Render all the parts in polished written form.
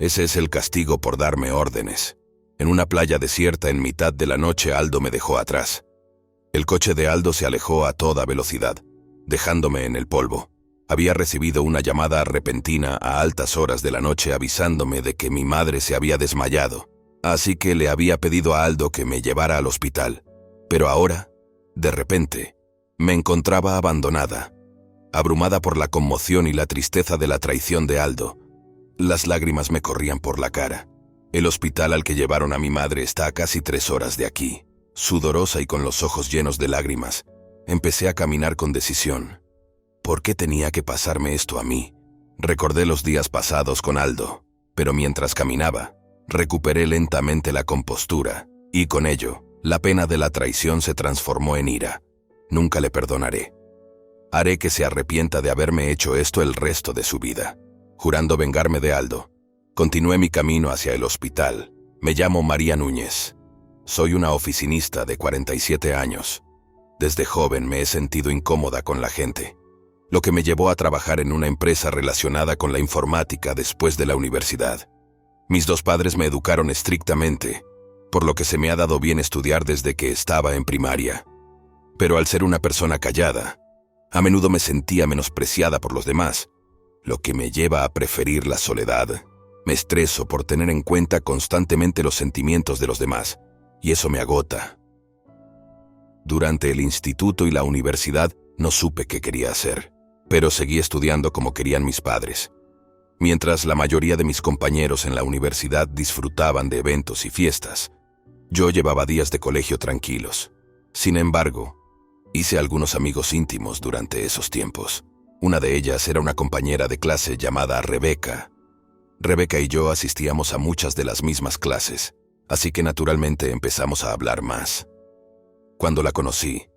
Ese es el castigo por darme órdenes. En una playa desierta en mitad de la noche Aldo me dejó atrás. El coche de Aldo se alejó a toda velocidad, dejándome en el polvo. Había recibido una llamada repentina a altas horas de la noche avisándome de que mi madre se había desmayado, así que le había pedido a Aldo que me llevara al hospital. Pero ahora, de repente, me encontraba abandonada, abrumada por la conmoción y la tristeza de la traición de Aldo. Las lágrimas me corrían por la cara. El hospital al que llevaron a mi madre está a casi 3 horas de aquí. Sudorosa y con los ojos llenos de lágrimas, empecé a caminar con decisión. ¿Por qué tenía que pasarme esto a mí? Recordé los días pasados con Aldo, pero mientras caminaba, recuperé lentamente la compostura, y con ello, la pena de la traición se transformó en ira. Nunca le perdonaré. Haré que se arrepienta de haberme hecho esto el resto de su vida. Jurando vengarme de Aldo, continué mi camino hacia el hospital. Me llamo María Núñez. Soy una oficinista de 47 años. Desde joven me he sentido incómoda con la gente, lo que me llevó a trabajar en una empresa relacionada con la informática después de la universidad. Mis 2 padres me educaron estrictamente, por lo que se me ha dado bien estudiar desde que estaba en primaria. Pero al ser una persona callada, a menudo me sentía menospreciada por los demás, lo que me lleva a preferir la soledad. Me estreso por tener en cuenta constantemente los sentimientos de los demás, y eso me agota. Durante el instituto y la universidad no supe qué quería hacer, pero seguí estudiando como querían mis padres. Mientras la mayoría de mis compañeros en la universidad disfrutaban de eventos y fiestas, yo llevaba días de colegio tranquilos. Sin embargo, hice algunos amigos íntimos durante esos tiempos. Una de ellas era una compañera de clase llamada Rebeca. Rebeca y yo asistíamos a muchas de las mismas clases, así que naturalmente empezamos a hablar más. Cuando la conocí,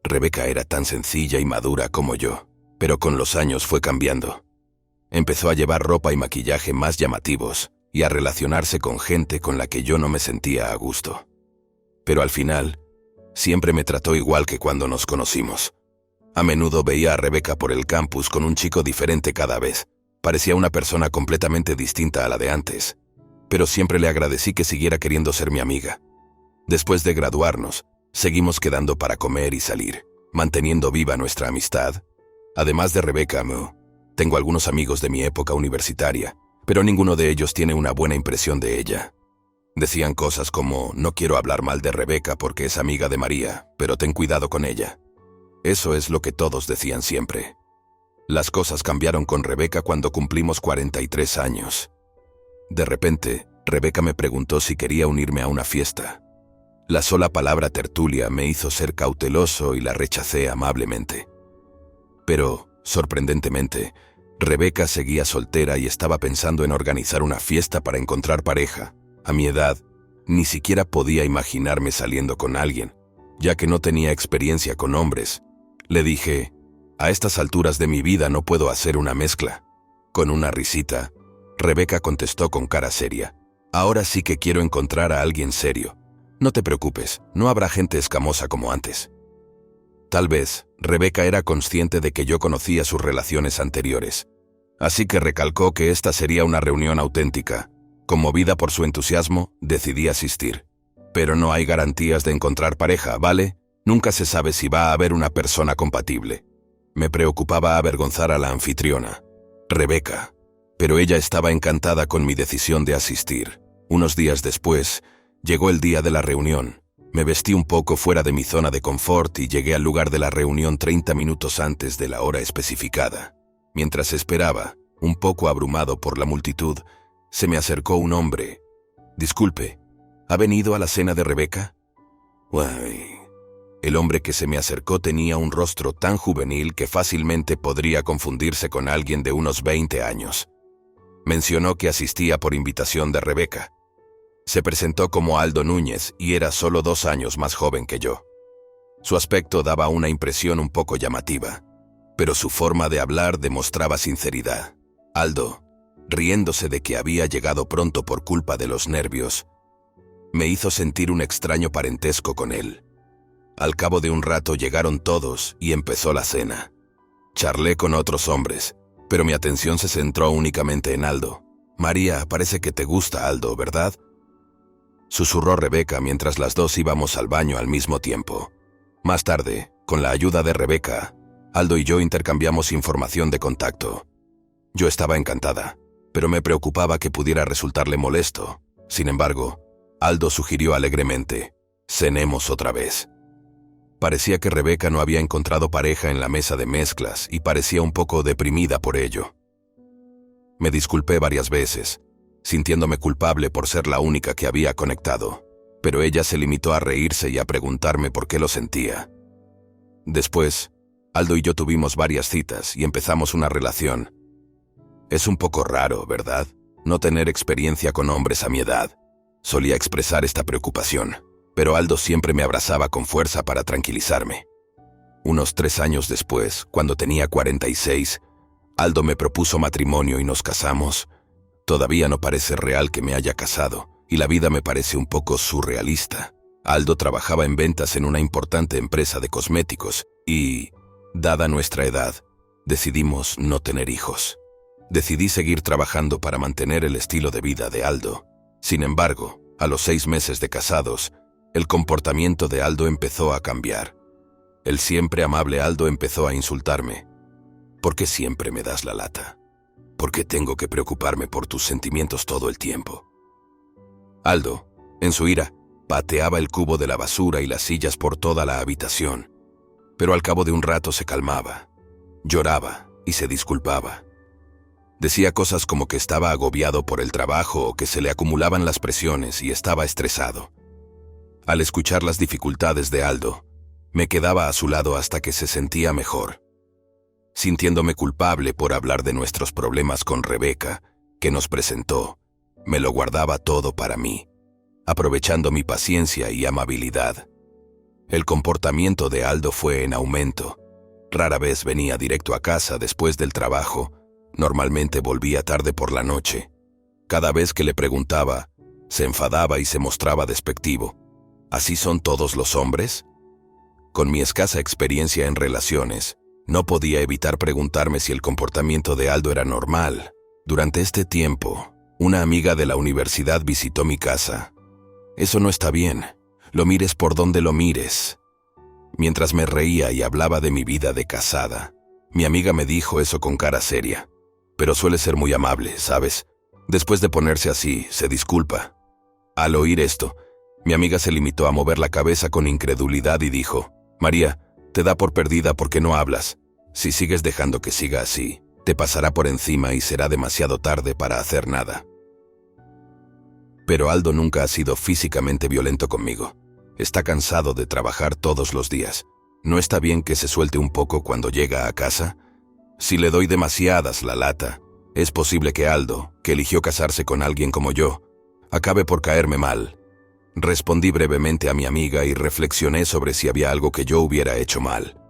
Rebeca era tan sencilla y madura como yo, pero con los años fue cambiando. Empezó a llevar ropa y maquillaje más llamativos y a relacionarse con gente con la que yo no me sentía a gusto. Pero al final, siempre me trató igual que cuando nos conocimos. A menudo veía a Rebeca por el campus con un chico diferente cada vez. Parecía una persona completamente distinta a la de antes, pero siempre le agradecí que siguiera queriendo ser mi amiga. Después de graduarnos, seguimos quedando para comer y salir, manteniendo viva nuestra amistad. Además de Rebeca, tengo algunos amigos de mi época universitaria, pero ninguno de ellos tiene una buena impresión de ella. Decían cosas como, no quiero hablar mal de Rebeca porque es amiga de María, pero ten cuidado con ella. Eso es lo que todos decían siempre. Las cosas cambiaron con Rebeca cuando cumplimos 43 años. De repente, Rebeca me preguntó si quería unirme a una fiesta. La sola palabra tertulia me hizo ser cauteloso y la rechacé amablemente. Pero, sorprendentemente, Rebeca seguía soltera y estaba pensando en organizar una fiesta para encontrar pareja. A mi edad, ni siquiera podía imaginarme saliendo con alguien, ya que no tenía experiencia con hombres. Le dije, a estas alturas de mi vida no puedo hacer una mezcla. Con una risita, Rebeca contestó con cara seria, ahora sí que quiero encontrar a alguien serio. No te preocupes, no habrá gente escamosa como antes. Tal vez, Rebeca era consciente de que yo conocía sus relaciones anteriores, así que recalcó que esta sería una reunión auténtica. Conmovida por su entusiasmo, decidí asistir. Pero no hay garantías de encontrar pareja, ¿vale? Nunca se sabe si va a haber una persona compatible. Me preocupaba avergonzar a la anfitriona, Rebeca, pero ella estaba encantada con mi decisión de asistir. Unos días después, llegó el día de la reunión. Me vestí un poco fuera de mi zona de confort y llegué al lugar de la reunión 30 minutos antes de la hora especificada. Mientras esperaba, un poco abrumado por la multitud, se me acercó un hombre. Disculpe, ¿ha venido a la cena de Rebeca? Uy. El hombre que se me acercó tenía un rostro tan juvenil que fácilmente podría confundirse con alguien de unos 20 años. Mencionó que asistía por invitación de Rebeca. Se presentó como Aldo Núñez y era solo 2 años más joven que yo. Su aspecto daba una impresión un poco llamativa, pero su forma de hablar demostraba sinceridad. Aldo, riéndose de que había llegado pronto por culpa de los nervios, me hizo sentir un extraño parentesco con él. Al cabo de un rato llegaron todos y empezó la cena. Charlé con otros hombres, pero mi atención se centró únicamente en Aldo. María, parece que te gusta Aldo, ¿verdad?, susurró Rebeca mientras las dos íbamos al baño al mismo tiempo. Más tarde, con la ayuda de Rebeca, Aldo y yo intercambiamos información de contacto. Yo estaba encantada, pero me preocupaba que pudiera resultarle molesto. Sin embargo, Aldo sugirió alegremente: cenemos otra vez. Parecía que Rebeca no había encontrado pareja en la mesa de mezclas y parecía un poco deprimida por ello. Me disculpé varias veces, sintiéndome culpable por ser la única que había conectado, pero ella se limitó a reírse y a preguntarme por qué lo sentía. Después, Aldo y yo tuvimos varias citas y empezamos una relación. Es un poco raro, ¿verdad?, no tener experiencia con hombres a mi edad. Solía expresar esta preocupación, pero Aldo siempre me abrazaba con fuerza para tranquilizarme. Unos 3 años después, cuando tenía 46, Aldo me propuso matrimonio y nos casamos. Todavía no parece real que me haya casado, y la vida me parece un poco surrealista. Aldo trabajaba en ventas en una importante empresa de cosméticos y, dada nuestra edad, decidimos no tener hijos. Decidí seguir trabajando para mantener el estilo de vida de Aldo. Sin embargo, a los 6 meses de casados, el comportamiento de Aldo empezó a cambiar. El siempre amable Aldo empezó a insultarme. ¿Por qué siempre me das la lata? ¿Por qué tengo que preocuparme por tus sentimientos todo el tiempo? Aldo, en su ira, pateaba el cubo de la basura y las sillas por toda la habitación. Pero al cabo de un rato se calmaba, lloraba y se disculpaba. Decía cosas como que estaba agobiado por el trabajo o que se le acumulaban las presiones y estaba estresado. Al escuchar las dificultades de Aldo, me quedaba a su lado hasta que se sentía mejor. Sintiéndome culpable por hablar de nuestros problemas con Rebeca, que nos presentó, me lo guardaba todo para mí, aprovechando mi paciencia y amabilidad. El comportamiento de Aldo fue en aumento. Rara vez venía directo a casa después del trabajo. Normalmente volvía tarde por la noche. Cada vez que le preguntaba, se enfadaba y se mostraba despectivo. ¿Así son todos los hombres? Con mi escasa experiencia en relaciones, no podía evitar preguntarme si el comportamiento de Aldo era normal. Durante este tiempo, una amiga de la universidad visitó mi casa. Eso no está bien. Lo mires por donde lo mires. Mientras me reía y hablaba de mi vida de casada, mi amiga me dijo eso con cara seria. Pero suele ser muy amable, ¿sabes? Después de ponerse así, se disculpa. Al oír esto, mi amiga se limitó a mover la cabeza con incredulidad y dijo: María, te da por perdida porque no hablas. Si sigues dejando que siga así, te pasará por encima y será demasiado tarde para hacer nada. Pero Aldo nunca ha sido físicamente violento conmigo. Está cansado de trabajar todos los días. ¿No está bien que se suelte un poco cuando llega a casa? Si le doy demasiadas la lata, es posible que Aldo, que eligió casarse con alguien como yo, acabe por caerme mal. Respondí brevemente a mi amiga y reflexioné sobre si había algo que yo hubiera hecho mal.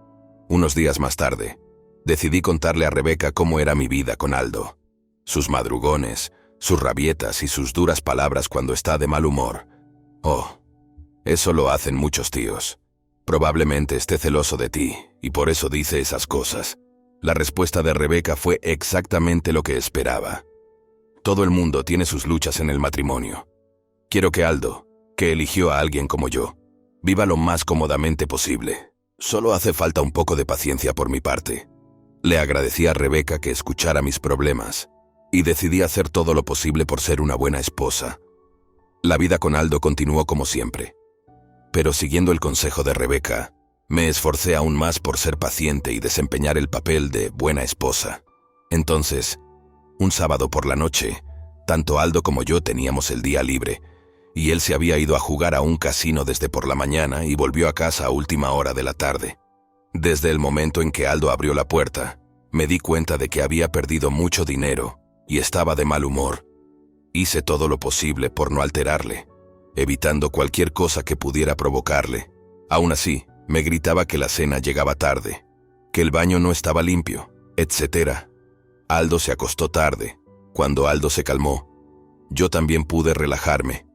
Unos días más tarde, decidí contarle a Rebeca cómo era mi vida con Aldo. Sus madrugones, sus rabietas y sus duras palabras cuando está de mal humor. Oh, eso lo hacen muchos tíos. Probablemente esté celoso de ti, y por eso dice esas cosas. La respuesta de Rebeca fue exactamente lo que esperaba. Todo el mundo tiene sus luchas en el matrimonio. Quiero que Aldo, que eligió a alguien como yo, viva lo más cómodamente posible. Solo hace falta un poco de paciencia por mi parte. Le agradecí a Rebeca que escuchara mis problemas, y decidí hacer todo lo posible por ser una buena esposa. La vida con Aldo continuó como siempre. Pero siguiendo el consejo de Rebeca, me esforcé aún más por ser paciente y desempeñar el papel de buena esposa. Entonces, un sábado por la noche, tanto Aldo como yo teníamos el día libre, y él se había ido a jugar a un casino desde por la mañana y volvió a casa a última hora de la tarde. Desde el momento en que Aldo abrió la puerta, me di cuenta de que había perdido mucho dinero y estaba de mal humor. Hice todo lo posible por no alterarle, evitando cualquier cosa que pudiera provocarle. Aún así, me gritaba que la cena llegaba tarde, que el baño no estaba limpio, etc. Aldo se acostó tarde. Cuando Aldo se calmó, yo también pude relajarme.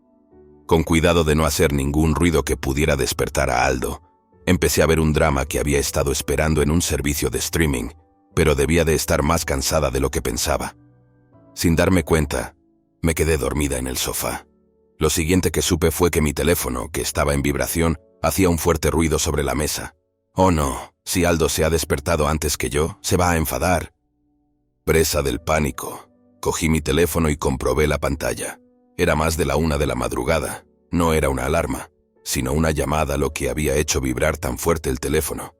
Con cuidado de no hacer ningún ruido que pudiera despertar a Aldo, empecé a ver un drama que había estado esperando en un servicio de streaming, pero debía de estar más cansada de lo que pensaba. Sin darme cuenta, Me quedé dormida en el sofá. Lo siguiente que supe fue que mi teléfono, que estaba en vibración, hacía un fuerte ruido sobre la mesa. Oh no, si Aldo se ha despertado antes que yo, se va a enfadar. Presa del pánico, cogí mi teléfono y comprobé la pantalla. Era más de la 1 de la madrugada. No era una alarma, sino una llamada lo que había hecho vibrar tan fuerte el teléfono.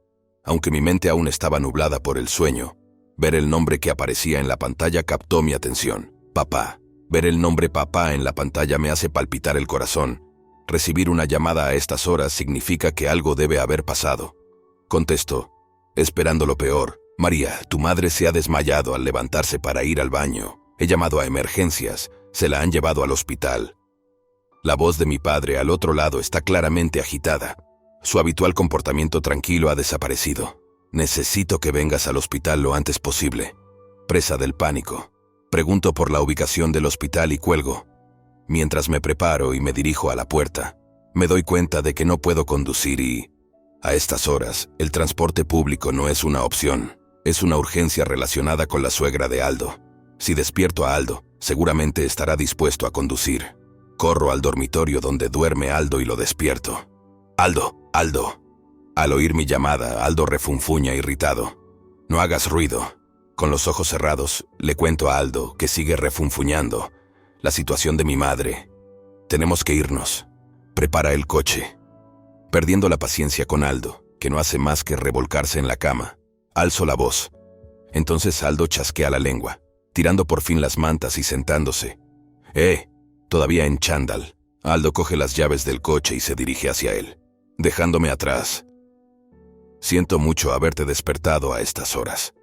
Aunque mi mente aún estaba nublada por el sueño, ver el nombre que aparecía en la pantalla captó mi atención. Papá. Ver el nombre papá en la pantalla me hace palpitar el corazón. Recibir una llamada a estas horas significa que algo debe haber pasado. Contesto, esperando lo peor. María, tu madre se ha desmayado al levantarse para ir al baño. He llamado a emergencias. Se la han llevado al hospital. La voz de mi padre al otro lado está claramente agitada. Su habitual comportamiento tranquilo ha desaparecido. Necesito que vengas al hospital lo antes posible. Presa del pánico. Pregunto por la ubicación del hospital y cuelgo. Mientras me preparo y me dirijo a la puerta, me doy cuenta de que no puedo conducir y, a estas horas, el transporte público no es una opción. Es una urgencia relacionada con la suegra de Aldo. Si despierto a Aldo, seguramente estará dispuesto a conducir. Corro al dormitorio donde duerme Aldo y lo despierto. Aldo, Aldo. Al oír mi llamada, Aldo refunfuña irritado. No hagas ruido. Con los ojos cerrados, le cuento a Aldo, que sigue refunfuñando, la situación de mi madre. Tenemos que irnos. Prepara el coche. Perdiendo la paciencia con Aldo, que no hace más que revolcarse en la cama, alzo la voz. Entonces Aldo chasquea la lengua, tirando por fin las mantas y sentándose. Todavía en chándal. Aldo coge las llaves del coche y se dirige hacia él, dejándome atrás. Siento mucho haberte despertado a estas horas.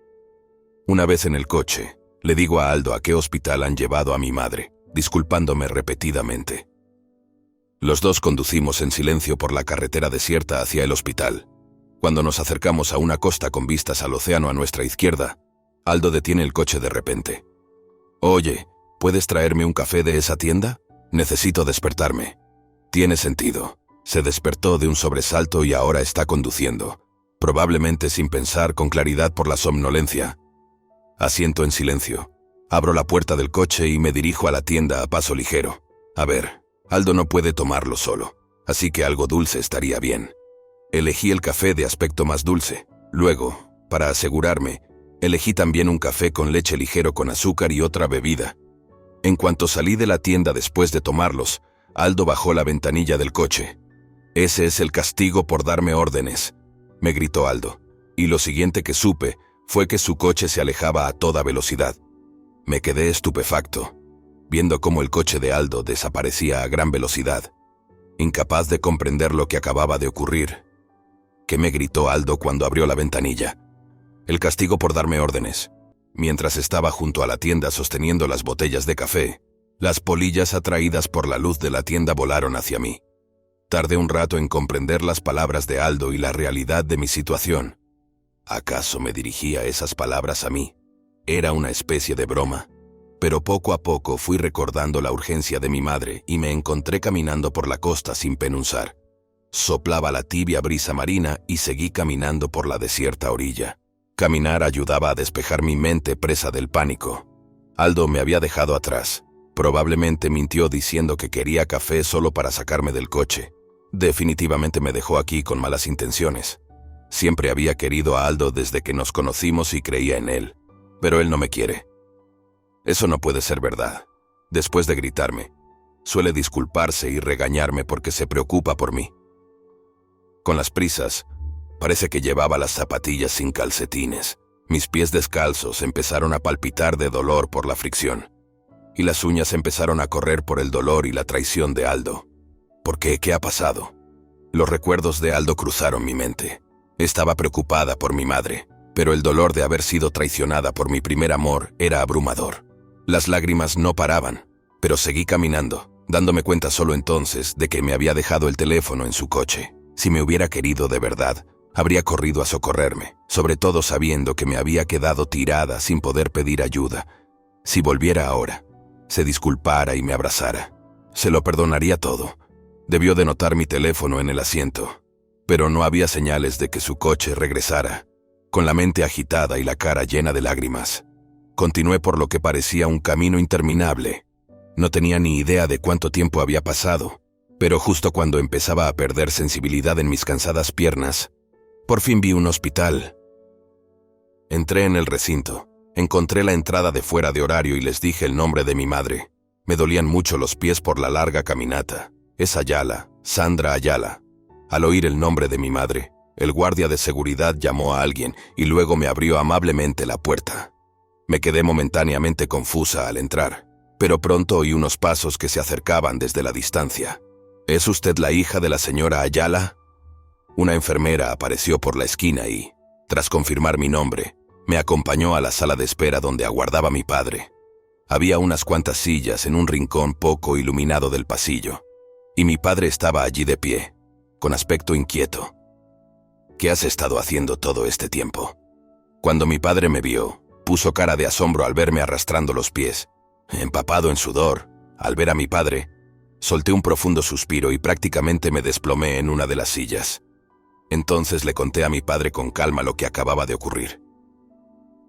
Una vez en el coche, le digo a Aldo a qué hospital han llevado a mi madre, disculpándome repetidamente. Los dos conducimos en silencio por la carretera desierta hacia el hospital. Cuando nos acercamos a una costa con vistas al océano a nuestra izquierda, Aldo detiene el coche de repente. Oye, ¿puedes traerme un café de esa tienda? Necesito despertarme. Tiene sentido. Se despertó de un sobresalto y ahora está conduciendo, probablemente sin pensar con claridad por la somnolencia. Asiento en silencio. Abro la puerta del coche y me dirijo a la tienda a paso ligero. A ver, Aldo no puede tomarlo solo, así que algo dulce estaría bien. Elegí el café de aspecto más dulce. Luego, para asegurarme, elegí también un café con leche ligero con azúcar y otra bebida. En cuanto salí de la tienda después de tomarlos, Aldo bajó la ventanilla del coche. Ese es el castigo por darme órdenes, me gritó Aldo, y lo siguiente que supe fue que su coche se alejaba a toda velocidad. Me quedé estupefacto, viendo cómo el coche de Aldo desaparecía a gran velocidad, incapaz de comprender lo que acababa de ocurrir. ¿Qué me gritó Aldo cuando abrió la ventanilla? El castigo por darme órdenes. Mientras estaba junto a la tienda sosteniendo las botellas de café, las polillas atraídas por la luz de la tienda volaron hacia mí. Tardé un rato en comprender las palabras de Aldo y la realidad de mi situación. ¿Acaso me dirigía esas palabras a mí? Era una especie de broma. Pero poco a poco fui recordando la urgencia de mi madre y me encontré caminando por la costa sin penunsar. Soplaba la tibia brisa marina y seguí caminando por la desierta orilla. Caminar ayudaba a despejar mi mente presa del pánico. Aldo me había dejado atrás. Probablemente mintió diciendo que quería café solo para sacarme del coche. Definitivamente me dejó aquí con malas intenciones. Siempre había querido a Aldo desde que nos conocimos y creía en él. Pero él no me quiere. Eso no puede ser verdad. Después de gritarme, suele disculparse y regañarme porque se preocupa por mí. Con las prisas, parece que llevaba las zapatillas sin calcetines. Mis pies descalzos empezaron a palpitar de dolor por la fricción. Y las uñas empezaron a correr por el dolor y la traición de Aldo. ¿Por qué? ¿Qué ha pasado? Los recuerdos de Aldo cruzaron mi mente. Estaba preocupada por mi madre, pero el dolor de haber sido traicionada por mi primer amor era abrumador. Las lágrimas no paraban, pero seguí caminando, dándome cuenta solo entonces de que me había dejado el teléfono en su coche. Si me hubiera querido de verdad, habría corrido a socorrerme, sobre todo sabiendo que me había quedado tirada sin poder pedir ayuda. Si volviera ahora, se disculpara y me abrazara, se lo perdonaría todo. Debió de notar mi teléfono en el asiento, pero no había señales de que su coche regresara. Con la mente agitada y la cara llena de lágrimas, continué por lo que parecía un camino interminable. No tenía ni idea de cuánto tiempo había pasado, pero justo cuando empezaba a perder sensibilidad en mis cansadas piernas, por fin vi un hospital. Entré en el recinto, encontré la entrada de fuera de horario y les dije el nombre de mi madre. Me dolían mucho los pies por la larga caminata. Es Ayala, Sandra Ayala. Al oír el nombre de mi madre, el guardia de seguridad llamó a alguien y luego me abrió amablemente la puerta. Me quedé momentáneamente confusa al entrar, pero pronto oí unos pasos que se acercaban desde la distancia. ¿Es usted la hija de la señora Ayala? Una enfermera apareció por la esquina y, tras confirmar mi nombre, me acompañó a la sala de espera donde aguardaba mi padre. Había unas cuantas sillas en un rincón poco iluminado del pasillo, y mi padre estaba allí de pie, con aspecto inquieto. ¿Qué has estado haciendo todo este tiempo? Cuando mi padre me vio, puso cara de asombro al verme arrastrando los pies. Empapado en sudor, al ver a mi padre, solté un profundo suspiro y prácticamente me desplomé en una de las sillas. Entonces le conté a mi padre con calma lo que acababa de ocurrir.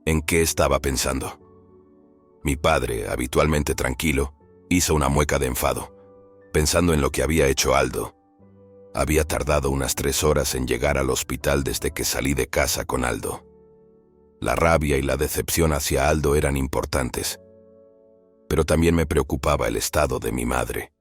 ¿En qué estaba pensando? Mi padre, habitualmente tranquilo, hizo una mueca de enfado, pensando en lo que había hecho Aldo. Había tardado unas 3 horas en llegar al hospital desde que salí de casa con Aldo. La rabia y la decepción hacia Aldo eran importantes, pero también me preocupaba el estado de mi madre.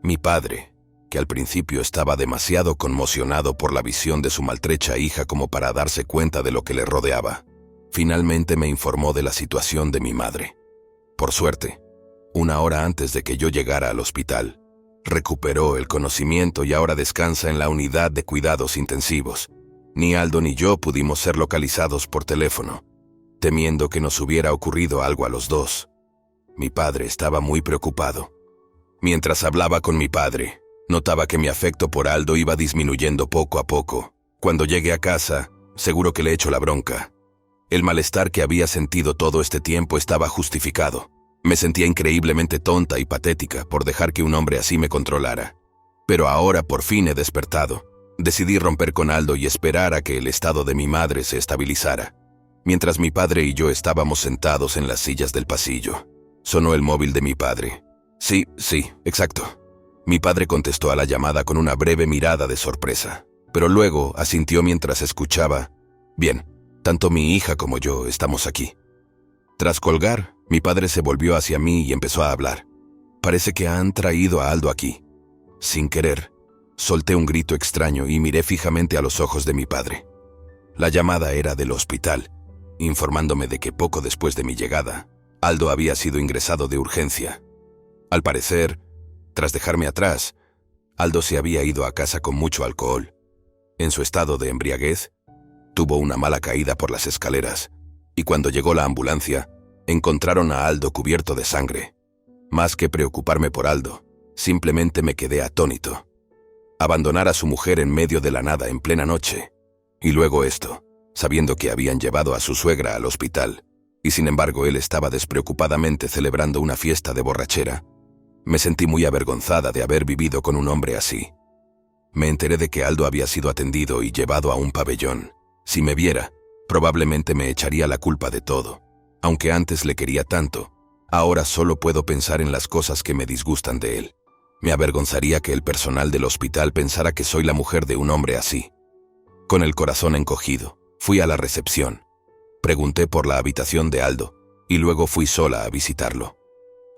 Mi padre, que al principio estaba demasiado conmocionado por la visión de su maltrecha hija como para darse cuenta de lo que le rodeaba, finalmente me informó de la situación de mi madre. Por suerte, 1 hora antes de que yo llegara al hospital, recuperó el conocimiento y ahora descansa en la unidad de cuidados intensivos. Ni Aldo ni yo pudimos ser localizados por teléfono, temiendo que nos hubiera ocurrido algo a los dos. Mi padre estaba muy preocupado. Mientras hablaba con mi padre, notaba que mi afecto por Aldo iba disminuyendo poco a poco. Cuando llegué a casa, seguro que le echo la bronca. El malestar que había sentido todo este tiempo estaba justificado. Me sentía increíblemente tonta y patética por dejar que un hombre así me controlara. Pero ahora por fin he despertado. Decidí romper con Aldo y esperar a que el estado de mi madre se estabilizara. Mientras mi padre y yo estábamos sentados en las sillas del pasillo, sonó el móvil de mi padre. Sí, exacto. Mi padre contestó a la llamada con una breve mirada de sorpresa, pero luego asintió mientras escuchaba. Bien, tanto mi hija como yo estamos aquí. Tras colgar, mi padre se volvió hacia mí y empezó a hablar. Parece que han traído a Aldo aquí. Sin querer, solté un grito extraño y miré fijamente a los ojos de mi padre. La llamada era del hospital, informándome de que poco después de mi llegada, Aldo había sido ingresado de urgencia. Al parecer, tras dejarme atrás, Aldo se había ido a casa con mucho alcohol. En su estado de embriaguez, tuvo una mala caída por las escaleras, y cuando llegó la ambulancia, encontraron a Aldo cubierto de sangre. Más que preocuparme por Aldo, simplemente me quedé atónito. Abandonar a su mujer en medio de la nada en plena noche, y luego esto, sabiendo que habían llevado a su suegra al hospital, y sin embargo él estaba despreocupadamente celebrando una fiesta de borrachera. Me sentí muy avergonzada de haber vivido con un hombre así. Me enteré de que Aldo había sido atendido y llevado a un pabellón. Si me viera, probablemente me echaría la culpa de todo. Aunque antes le quería tanto, ahora solo puedo pensar en las cosas que me disgustan de él. Me avergonzaría que el personal del hospital pensara que soy la mujer de un hombre así. Con el corazón encogido, fui a la recepción. Pregunté por la habitación de Aldo, y luego fui sola a visitarlo.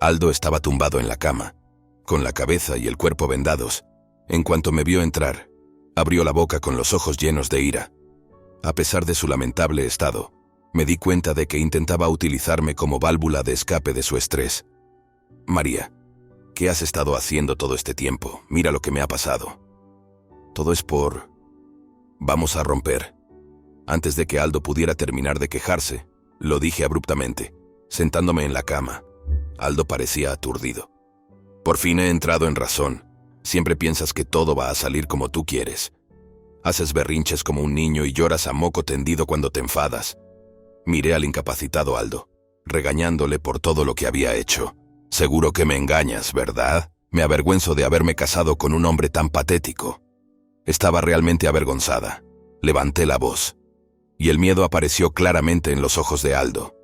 Aldo estaba tumbado en la cama, con la cabeza y el cuerpo vendados. En cuanto me vio entrar, abrió la boca con los ojos llenos de ira. A pesar de su lamentable estado, me di cuenta de que intentaba utilizarme como válvula de escape de su estrés. María, ¿qué has estado haciendo todo este tiempo? Mira lo que me ha pasado. Todo es por... Vamos a romper. Antes de que Aldo pudiera terminar de quejarse, lo dije abruptamente, sentándome en la cama. Aldo parecía aturdido. Por fin he entrado en razón. Siempre piensas que todo va a salir como tú quieres. Haces berrinches como un niño y lloras a moco tendido cuando te enfadas. Miré al incapacitado Aldo, regañándole por todo lo que había hecho. Seguro que me engañas, ¿verdad? Me avergüenzo de haberme casado con un hombre tan patético. Estaba realmente avergonzada. Levanté la voz, y el miedo apareció claramente en los ojos de Aldo.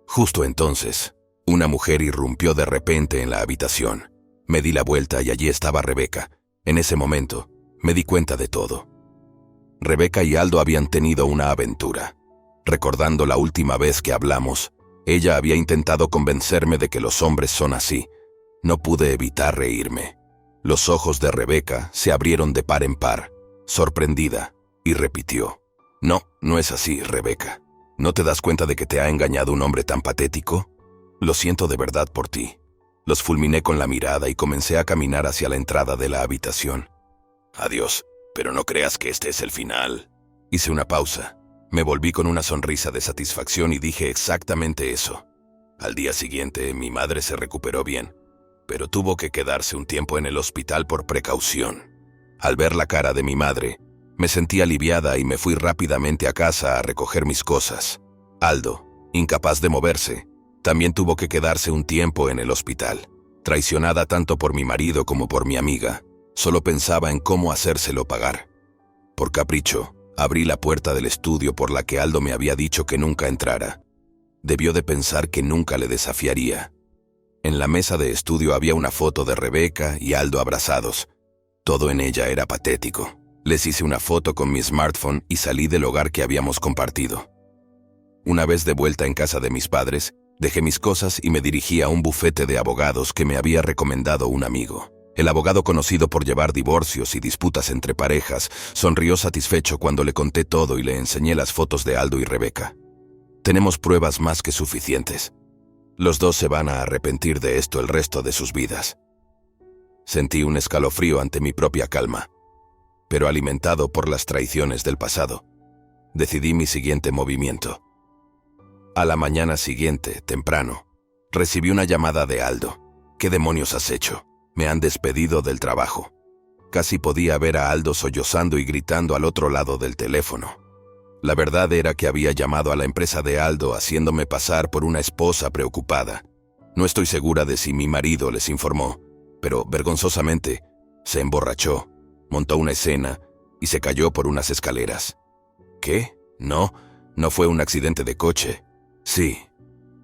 Justo entonces, Una mujer irrumpió de repente en la habitación. Me di la vuelta y allí estaba Rebeca. En ese momento, me di cuenta de todo. Rebeca y Aldo habían tenido una aventura. Recordando la última vez que hablamos, ella había intentado convencerme de que los hombres son así. No pude evitar reírme. Los ojos de Rebeca se abrieron de par en par, sorprendida, y repitió: No, no es así, Rebeca. ¿No te das cuenta de que te ha engañado un hombre tan patético? Lo siento de verdad por ti. Los fulminé con la mirada y comencé a caminar hacia la entrada de la habitación. Adiós, pero no creas que este es el final. Hice una pausa. Me volví con una sonrisa de satisfacción y dije exactamente eso. Al día siguiente, mi madre se recuperó bien, pero tuvo que quedarse un tiempo en el hospital por precaución. Al ver la cara de mi madre, me sentí aliviada y me fui rápidamente a casa a recoger mis cosas. Aldo, incapaz de moverse, también tuvo que quedarse un tiempo en el hospital. Traicionada tanto por mi marido como por mi amiga, solo pensaba en cómo hacérselo pagar. Por capricho, abrí la puerta del estudio por la que Aldo me había dicho que nunca entrara. Debió de pensar que nunca le desafiaría. En la mesa de estudio había una foto de Rebeca y Aldo abrazados. Todo en ella era patético. Les hice una foto con mi smartphone y salí del hogar que habíamos compartido. Una vez de vuelta en casa de mis padres, dejé mis cosas y me dirigí a un bufete de abogados que me había recomendado un amigo. El abogado, conocido por llevar divorcios y disputas entre parejas, sonrió satisfecho cuando le conté todo y le enseñé las fotos de Aldo y Rebeca. Tenemos pruebas más que suficientes. Los dos se van a arrepentir de esto el resto de sus vidas. Sentí un escalofrío ante mi propia calma, pero alimentado por las traiciones del pasado, decidí mi siguiente movimiento. A la mañana siguiente, temprano, recibí una llamada de Aldo. ¿Qué demonios has hecho? Me han despedido del trabajo. Casi podía ver a Aldo sollozando y gritando al otro lado del teléfono. La verdad era que había llamado a la empresa de Aldo haciéndome pasar por una esposa preocupada. No estoy segura de si mi marido les informó, pero vergonzosamente se emborrachó, montó una escena y se cayó por unas escaleras. ¿Qué? No fue un accidente de coche. Sí.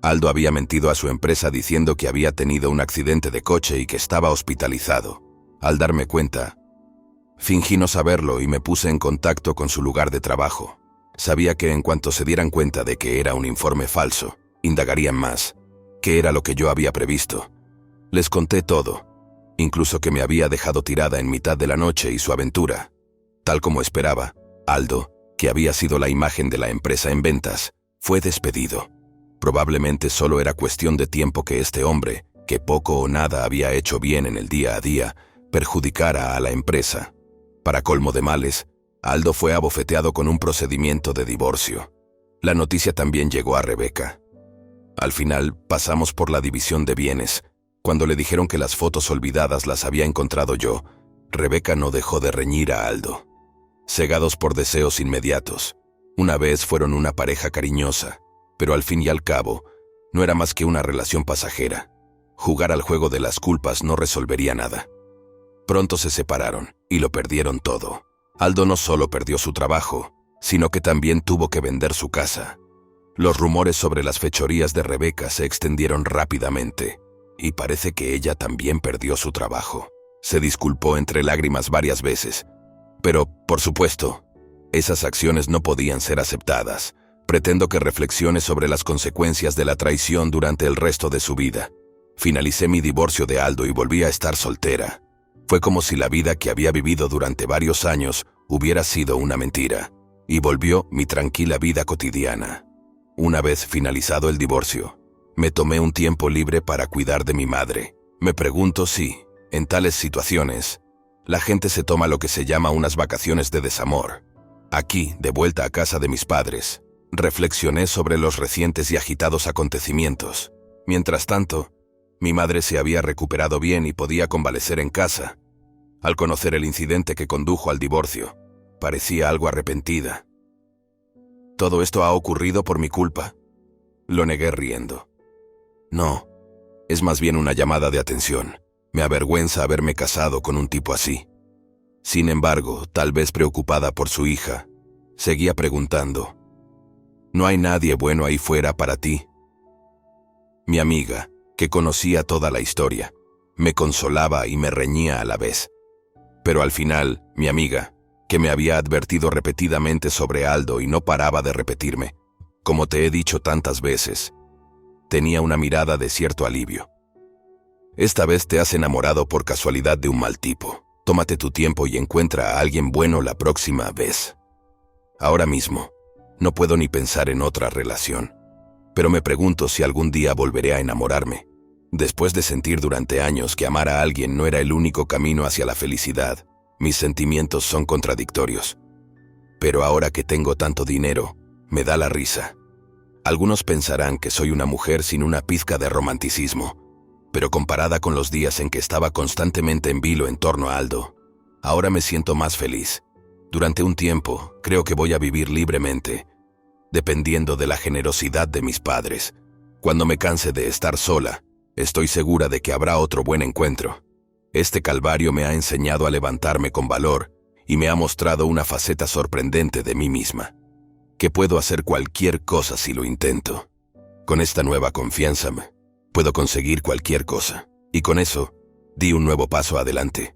Aldo había mentido a su empresa diciendo que había tenido un accidente de coche y que estaba hospitalizado. Al darme cuenta, fingí no saberlo y me puse en contacto con su lugar de trabajo. Sabía que en cuanto se dieran cuenta de que era un informe falso, indagarían más. ¿Qué era lo que yo había previsto? Les conté todo, incluso que me había dejado tirada en mitad de la noche y su aventura. Tal como esperaba, Aldo, que había sido la imagen de la empresa en ventas, fue despedido. Probablemente solo era cuestión de tiempo que este hombre, que poco o nada había hecho bien en el día a día, perjudicara a la empresa. Para colmo de males, Aldo fue abofeteado con un procedimiento de divorcio. La noticia también llegó a Rebeca. Al final, pasamos por la división de bienes. Cuando le dijeron que las fotos olvidadas las había encontrado yo, Rebeca no dejó de reñir a Aldo. Cegados por deseos inmediatos, una vez fueron una pareja cariñosa, pero al fin y al cabo, no era más que una relación pasajera. Jugar al juego de las culpas no resolvería nada. Pronto se separaron y lo perdieron todo. Aldo no solo perdió su trabajo, sino que también tuvo que vender su casa. Los rumores sobre las fechorías de Rebeca se extendieron rápidamente, y parece que ella también perdió su trabajo. Se disculpó entre lágrimas varias veces, pero, por supuesto, esas acciones no podían ser aceptadas. Pretendo que reflexione sobre las consecuencias de la traición durante el resto de su vida. Finalicé mi divorcio de Aldo y volví a estar soltera. Fue como si la vida que había vivido durante varios años hubiera sido una mentira, y volvió mi tranquila vida cotidiana. Una vez finalizado el divorcio, me tomé un tiempo libre para cuidar de mi madre. Me pregunto si, en tales situaciones, la gente se toma lo que se llama unas vacaciones de desamor. Aquí, de vuelta a casa de mis padres, reflexioné sobre los recientes y agitados acontecimientos. Mientras tanto, mi madre se había recuperado bien y podía convalecer en casa. Al conocer el incidente que condujo al divorcio, parecía algo arrepentida. ¿Todo esto ha ocurrido por mi culpa? Lo negué riendo. No, es más bien una llamada de atención. Me avergüenza haberme casado con un tipo así. Sin embargo, tal vez preocupada por su hija, seguía preguntando: ¿no hay nadie bueno ahí fuera para ti? Mi amiga, que conocía toda la historia, me consolaba y me reñía a la vez. Pero al final, mi amiga, que me había advertido repetidamente sobre Aldo y no paraba de repetirme, como te he dicho tantas veces, tenía una mirada de cierto alivio. Esta vez te has enamorado por casualidad de un mal tipo. Tómate tu tiempo y encuentra a alguien bueno la próxima vez. Ahora mismo, no puedo ni pensar en otra relación, pero me pregunto si algún día volveré a enamorarme, después de sentir durante años que amar a alguien no era el único camino hacia la felicidad. Mis sentimientos son contradictorios. Pero ahora que tengo tanto dinero, me da la risa. Algunos pensarán que soy una mujer sin una pizca de romanticismo, pero comparada con los días en que estaba constantemente en vilo en torno a Aldo, ahora me siento más feliz. Durante un tiempo, creo que voy a vivir libremente, dependiendo de la generosidad de mis padres. Cuando me canse de estar sola, estoy segura de que habrá otro buen encuentro. Este calvario me ha enseñado a levantarme con valor y me ha mostrado una faceta sorprendente de mí misma, que puedo hacer cualquier cosa si lo intento. Con esta nueva confianza puedo conseguir cualquier cosa, y con eso, di un nuevo paso adelante.